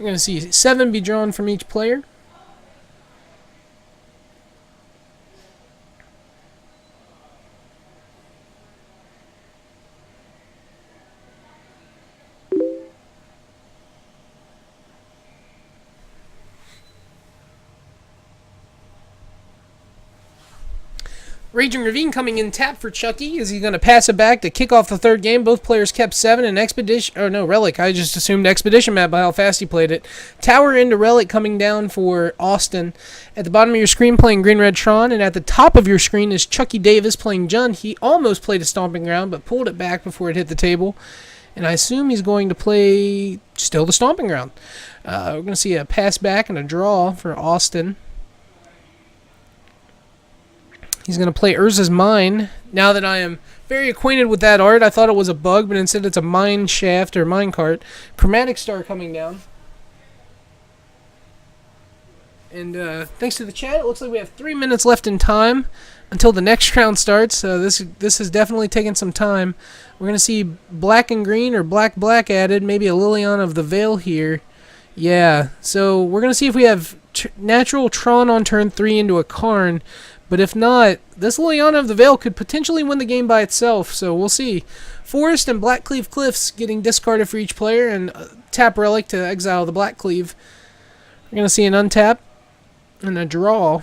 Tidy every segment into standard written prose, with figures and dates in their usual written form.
We're going to see 7 be drawn from each player. Raging Ravine coming in tap for Chucky. Is he going to pass it back to kick off the third game? Both players kept 7. And Expedition... Oh, no, Relic. I just assumed Expedition Map by how fast he played it. Tower into Relic coming down for Austin. At the bottom of your screen playing Green Red Tron. And at the top of your screen is Chucky Davis playing Jun. He almost played a Stomping Ground, but pulled it back before it hit the table. And I assume he's going to play still the Stomping Ground. We're going to see a pass back and a draw for Austin. He's going to play Urza's Mine. Now that I am very acquainted with that art, I thought it was a bug, but instead it's a mine shaft or mine cart. Chromatic Star coming down. And thanks to the chat, it looks like we have 3 minutes left in time until the next round starts. This has definitely taken some time. We're going to see black and green or black added, maybe a Liliana of the Veil here. Yeah, so we're going to see if we have natural Tron on turn 3 into a Karn. But if not, this Liliana of the Veil could potentially win the game by itself, so we'll see. Forest and Blackcleave Cliffs getting discarded for each player, and tap Relic to exile the Blackcleave. We're going to see an untap and a draw.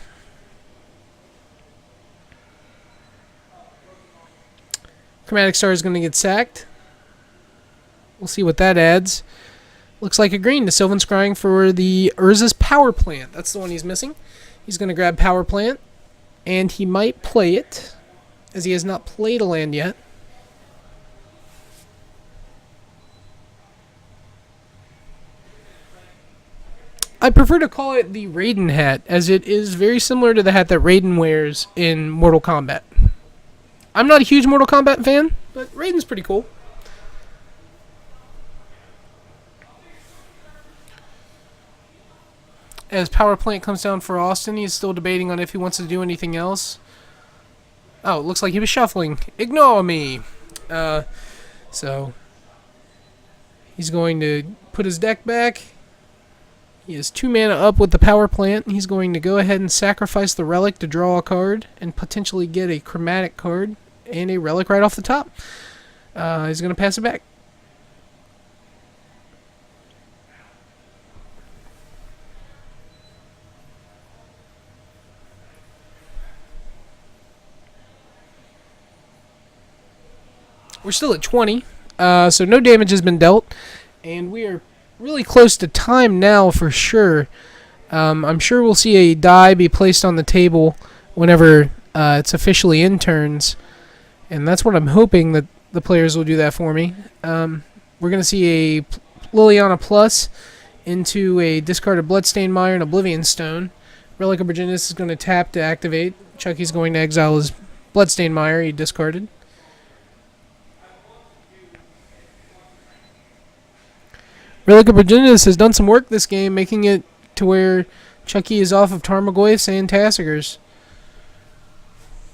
Chromatic Star is going to get sacked. We'll see what that adds. Looks like a green to Sylvan Scrying for the Urza's Power Plant. That's the one he's missing. He's going to grab Power Plant. And he might play it, as he has not played a land yet. I prefer to call it the Raiden hat, as it is very similar to the hat that Raiden wears in Mortal Kombat. I'm not a huge Mortal Kombat fan, but Raiden's pretty cool. As Power Plant comes down for Austin, he's still debating on if he wants to do anything else. Oh, it looks like he was shuffling. Ignore me! So, he's going to put his deck back. He has 2 mana up with the Power Plant. He's going to go ahead and sacrifice the Relic to draw a card and potentially get a Chromatic card and a Relic right off the top. He's going to pass it back. We're still at 20, so no damage has been dealt, and we are really close to time now for sure. I'm sure we'll see a die be placed on the table whenever it's officially in turns, and that's what I'm hoping that the players will do that for me. We're going to see a Liliana Plus into a discarded Bloodstained Mire and Oblivion Stone. Relic of Virginius is going to tap to activate. Chucky's going to exile his Bloodstained Mire he discarded. Relic of Virginius has done some work this game, making it to where Chucky is off of Tarmogoyfs and Tassigars.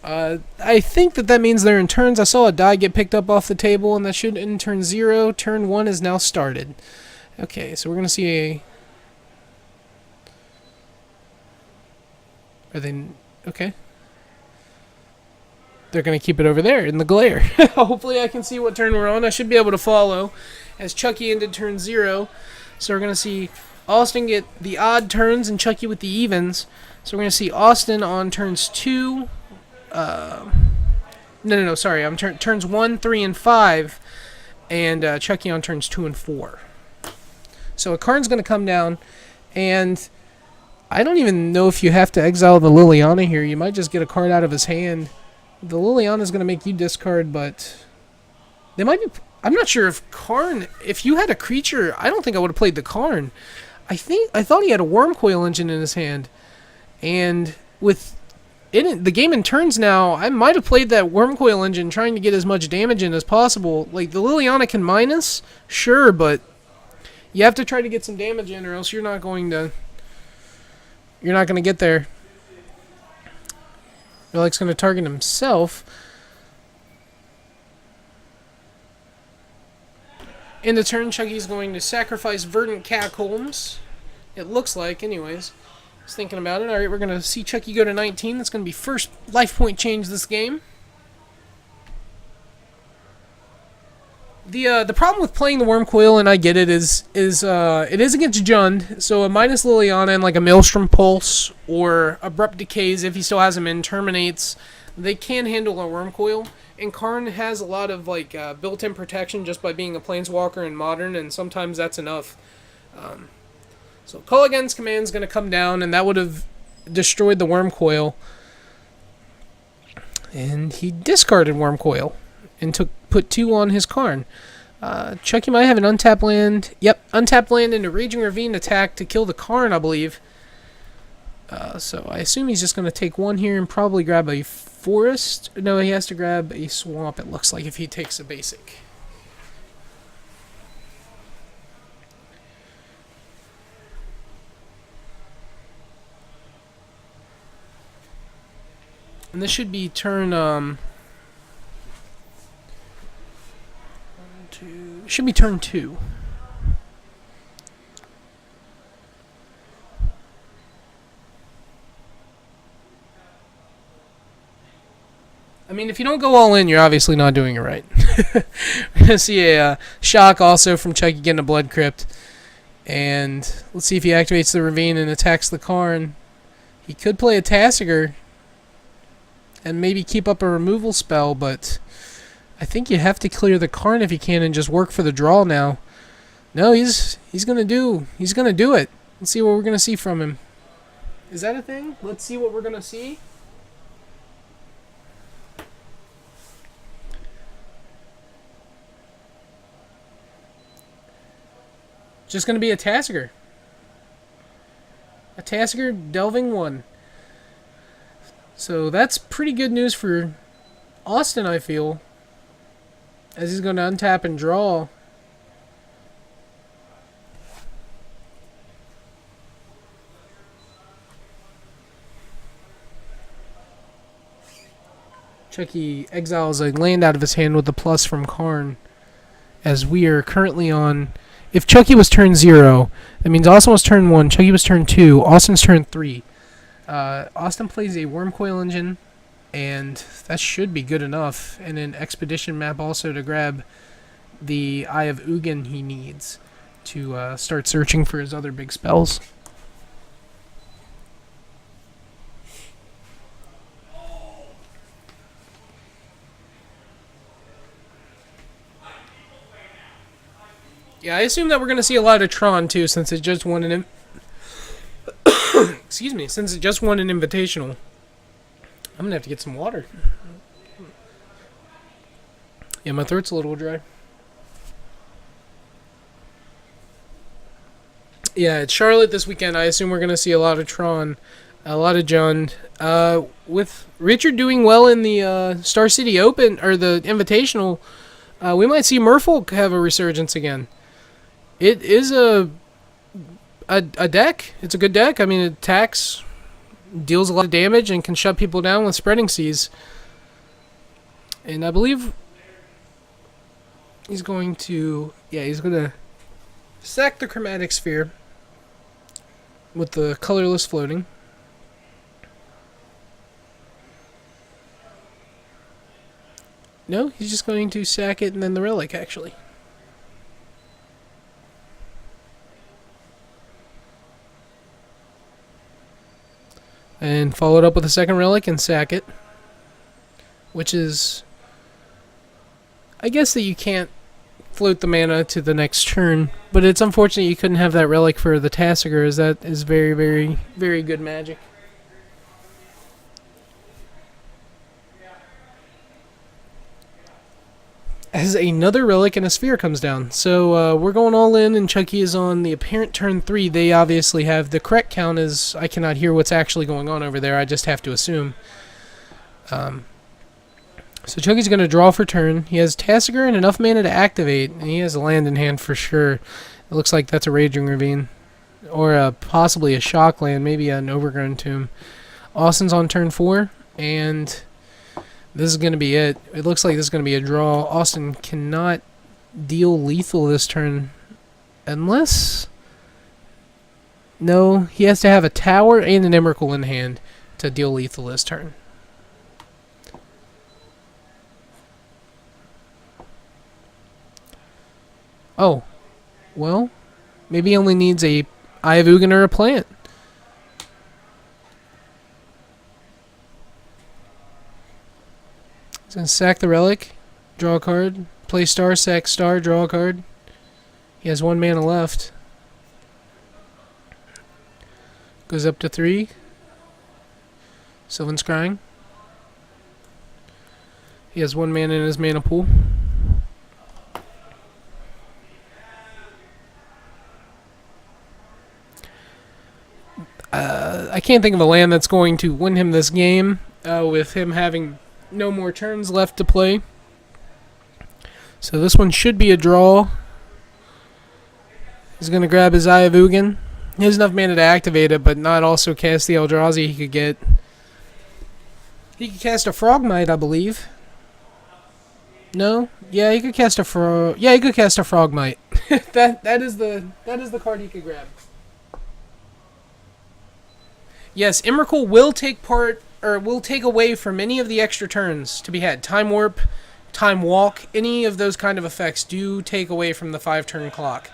I think that means they're in turns. I saw a die get picked up off the table, and that should end turn 0. Turn 1 is now started. Okay, so we're going to see a... Are they... Okay. They're going to keep it over there in the glare. Hopefully I can see what turn we're on. I should be able to follow as Chucky ended turn 0. So we're going to see Austin get the odd turns and Chucky with the evens. So we're going to see Austin on turns 2. Sorry. I'm turns 1, 3, and 5. And Chucky on turns 2 and 4. So a card's going to come down. And I don't even know if you have to exile the Liliana here. You might just get a card out of his hand. The Liliana is going to make you discard, but they might be... I'm not sure if Karn... If you had a creature, I don't think I would have played the Karn. I thought he had a Wormcoil Engine in his hand. And with the game in turns now, I might have played that Wormcoil Engine trying to get as much damage in as possible. Like, the Liliana can minus, sure, but you have to try to get some damage in or else you're not going to get there. Relic's going to target himself. In the turn, Chucky's going to sacrifice Verdant Catacombs. It looks like, anyways. I was thinking about it. Alright, we're going to see Chucky go to 19. That's going to be first life point change this game. The problem with playing the Worm Coil, and I get it, is it is against Jund, so a minus Liliana and like a Maelstrom Pulse or Abrupt Decays, if he still has them in, Terminates, they can handle a Worm Coil. And Karn has a lot of like built-in protection just by being a Planeswalker in Modern, and sometimes that's enough. So Kolaghan's command is going to come down, and that would have destroyed the Worm Coil. And he discarded Worm Coil and put 2 on his Karn. Chucky might have an untapped land. Yep, untapped land into Raging Ravine attack to kill the Karn, I believe. So I assume he's just going to take 1 here and probably grab a forest. No, he has to grab a swamp, it looks like, if he takes a basic. And this should be turn, should be turn 2. I mean, if you don't go all in, you're obviously not doing it right. We're going to see a shock also from Chucky getting a Blood Crypt. And let's see if he activates the Ravine and attacks the Karn. He could play a Tasigur and maybe keep up a removal spell, but I think you have to clear the Karn if you can and just work for the draw now. No, he's gonna do it. Let's see what we're gonna see from him. Is that a thing? Let's see what we're gonna see. Just gonna be a Tasigur. A Tasigur Delving 1. So that's pretty good news for Austin, I feel, as he's going to untap and draw. Chucky exiles a land out of his hand with the plus from Karn, as we are currently on... If Chucky was turn 0, that means Austin was turn 1, Chucky was turn 2, Austin's turn 3. Austin plays a Worm Coil Engine, and that should be good enough. And an Expedition map also to grab the Eye of Ugin he needs to start searching for his other big spells. Yeah, I assume that we're going to see a lot of Tron too, since it just won an... Excuse me, since it just won an invitational. I'm going to have to get some water. Yeah, my throat's a little dry. Yeah, it's Charlotte this weekend. I assume we're going to see a lot of Tron, a lot of Jund. With Richard doing well in the Star City Open, or the Invitational, we might see Merfolk have a resurgence again. It is a deck. It's a good deck. I mean, it attacks, deals a lot of damage, and can shut people down with Spreading Seas. And I believe he's going to... Yeah, he's going to sack the Chromatic Sphere with the colorless floating. No, he's just going to sack it and then the Relic, actually. And follow it up with a second Relic and sack it. Which is... I guess that you can't float the mana to the next turn, but it's unfortunate you couldn't have that Relic for the Tasigur, as that is very, very, very good magic. As another Relic and a Sphere comes down. So we're going all in, and Chucky is on the apparent turn 3. They obviously have the correct count, as I cannot hear what's actually going on over there. I just have to assume. So Chucky's going to draw for turn. He has Tasigur and enough mana to activate, and he has a land in hand for sure. It looks like that's a Raging Ravine, or possibly a Shock land, maybe an Overgrown Tomb. Austin's on turn 4, and this is going to be it. It looks like this is going to be a draw. Austin cannot deal lethal this turn. Unless... No, he has to have a tower and an Emrakul in hand to deal lethal this turn. Oh. Well, maybe he only needs a Eye of Ugin or a plant. He's going to sack the relic, draw a card, play star, sack star, draw a card. He has 1 mana left. Goes up to 3. Sylvan Scrying. He has 1 mana in his mana pool. I can't think of a land that's going to win him this game with him having no more turns left to play. So this one should be a draw. He's going to grab his Eye of Ugin. He has enough mana to activate it, but not also cast the Eldrazi he could get. He could cast a Frogmite, I believe. No? Yeah, he could cast a he could cast a Frogmite. that is the card he could grab. Yes, Emrakul will take away from any of the extra turns to be had. Time Warp, Time Walk, any of those kind of effects do take away from the 5-turn clock.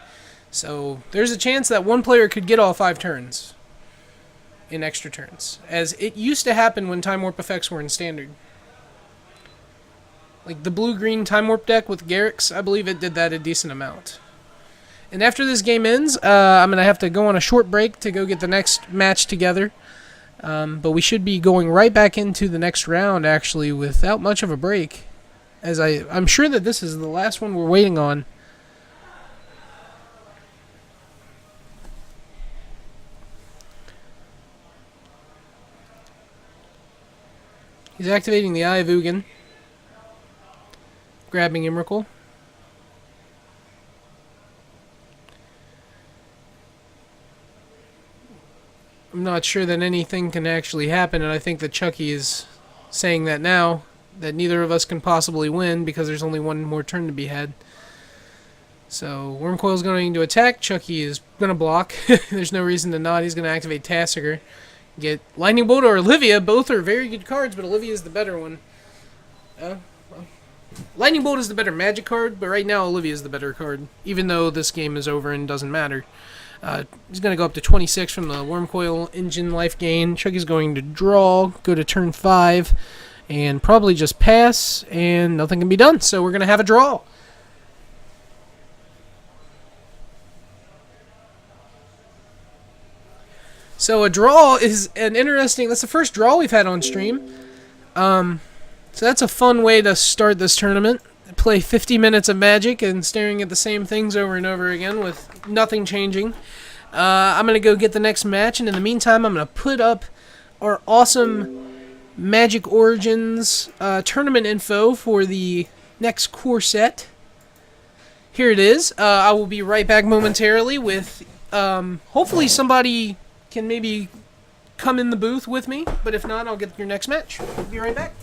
So there's a chance that one player could get all 5 turns in extra turns, as it used to happen when Time Warp effects were in Standard. Like the blue-green Time Warp deck with Garrix, I believe it did that a decent amount. And after this game ends, I'm going to have to go on a short break to go get the next match together. But we should be going right back into the next round, actually, without much of a break. As I'm sure that this is the last one we're waiting on. He's activating the Eye of Ugin. Grabbing Emrakul. I'm not sure that anything can actually happen, and I think that Chucky is saying that now, that neither of us can possibly win because there's only one more turn to be had. So Wormcoil's going to attack. Chucky is going to block. There's no reason to not. He's going to activate Tassiger. Get Lightning Bolt or Olivia. Both are very good cards, but Olivia is the better one. Lightning Bolt is the better magic card, but right now Olivia is the better card, even though this game is over and doesn't matter. He's going to go up to 26 from the Wormcoil engine life gain. Chucky's going to draw, go to turn 5, and probably just pass, and nothing can be done. So we're going to have a draw. So a draw is an interesting... That's the first draw we've had on stream. So that's a fun way to start this tournament. Play 50 minutes of Magic and staring at the same things over and over again with nothing changing. I'm going to go get the next match, and in the meantime, I'm going to put up our awesome Magic Origins tournament info for the next core set. Here it is. I will be right back momentarily with... hopefully somebody can maybe come in the booth with me, but if not, I'll get your next match. Be right back.